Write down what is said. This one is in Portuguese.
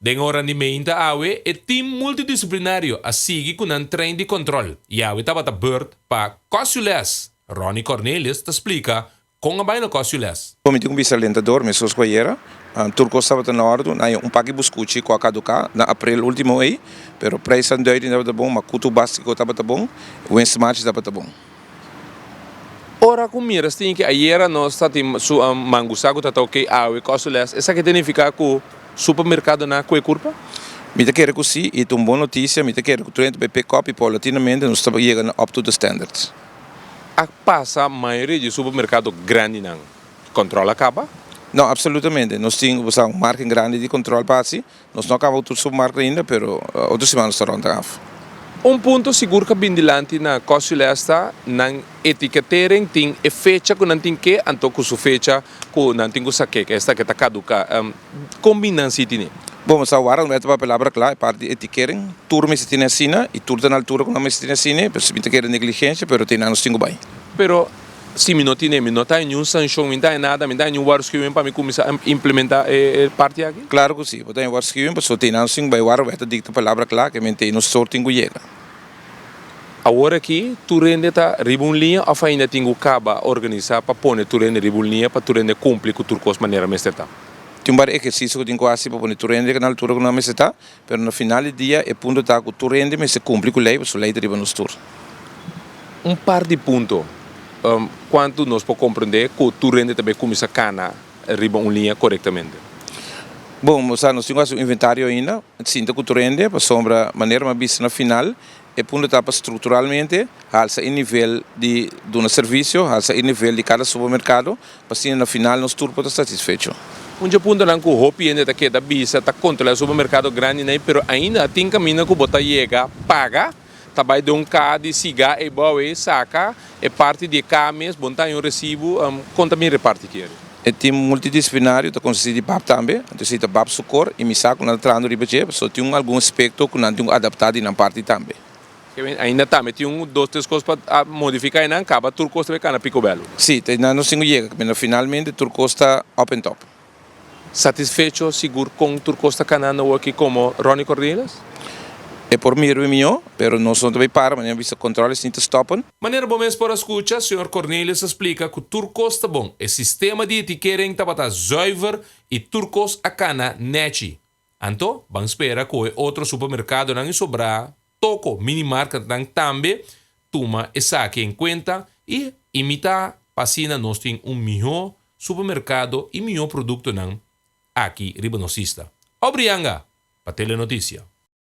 Den rendimento awe e team multidisciplinario a sigi com um trein de controle. E awe estava a beurt para Cossules. Ronnie Cornelius te explica com a baina Cossules. Como eu um alentador, me sou escolhera. Turco estava na hora, pague buscuchi com a caduca na abril último aí, pero preço não estava bom, mas custo básico estava bom, o ensimate estava bom. Ora com miras tem que ayer nós estamos su mangusago tá ok awe Cossules. Essa que significa que o supermercado na curva? Me te quero que sim, e uma boa notícia, me te quero que o trem de copy paulatinamente nós estamos chegando up to the standards. A passa a maioria de supermercado grande não controla acaba? Não, absolutamente. Nós temos uma marca grande de controle para si. Nós não acabamos todo o supermercado ainda, mas outra semana está rondando af. Ponto seguro que bindilante na Cossulesta na etiquetering tem e fecha que não tem que anto com sua fecha que não tem que saque que esta que está caduca combinância tem. Bom, mas agora não é para a palavra clara, é parte de etiquetering. Turma se tem assina e turma na altura que não se tem assina, mas me te quero negligência, mas tem anos tenho bem. Pero se me não tem nenhum sanção, não tem nada, não tem nenhum warus que vem para me começar a implementar parte aqui? Claro que sim, tem warus que vem, mas só tem anos tenho bem, warus é dita palavra clara que me tem no sorting que chega. Agora aqui, tu rende tá ribunlinha ou ainda tem que acaba organizar para pôr tu rende ribunlinha para tu rende cumprir com turcos maneira mestre. Tem um exercício que tenho quase para pôr tu rende que na altura que não me está, mas no final do dia é ponto tá que tu rende me se cumpre com lei, mas lei de riba nos tur. Par de ponto. Quanto nós podemos compreender que tu rende também começa a cana ribunlinha corretamente. Bom, nós temos um inventário ainda, sinto que tu rende para sombra maneira mas vista no final e ponto etapa estruturalmente alça em nível de um serviço, alça em nível de cada supermercado, para assim no final nós tudo pode estar satisfeito. Ponto não que o hopi ainda está da bisa, está contra o supermercado grande, né? Pero ainda tem caminho que botar chega, paga, também de de cigarro e boa saca, é parte de cames, botar um recibo, conta me reparte aqui. É time multidisciplinário, está consiste de BAP também, então se BAP socorro e me saco na trando riba só tem algum aspecto que não tem adaptado na parte também. Ainda também tem dois, três coisas para modificar e não acaba, tudo custa bem cana picobello. Sim, não sei chega, mas finalmente tudo custa up and top. Satisfeito, seguro com tudo custa canano aqui como Ronnie Cornelius? É por mim, mas nós não também para, mas não vista controles nem te stoppen. Maneira bom mesmo para escutar, o Sr. Cornelius explica que turcos está bom. O sistema de etiquetagem está zuiver e turcos a cana neti. Então, vamos esperar que outro supermercado não sobrar, toco minimarket não também, toma essa aqui em conta e imita passina nós tem melhor supermercado e melhor produto não aqui riba nosista. Obrigado para Telenotícia.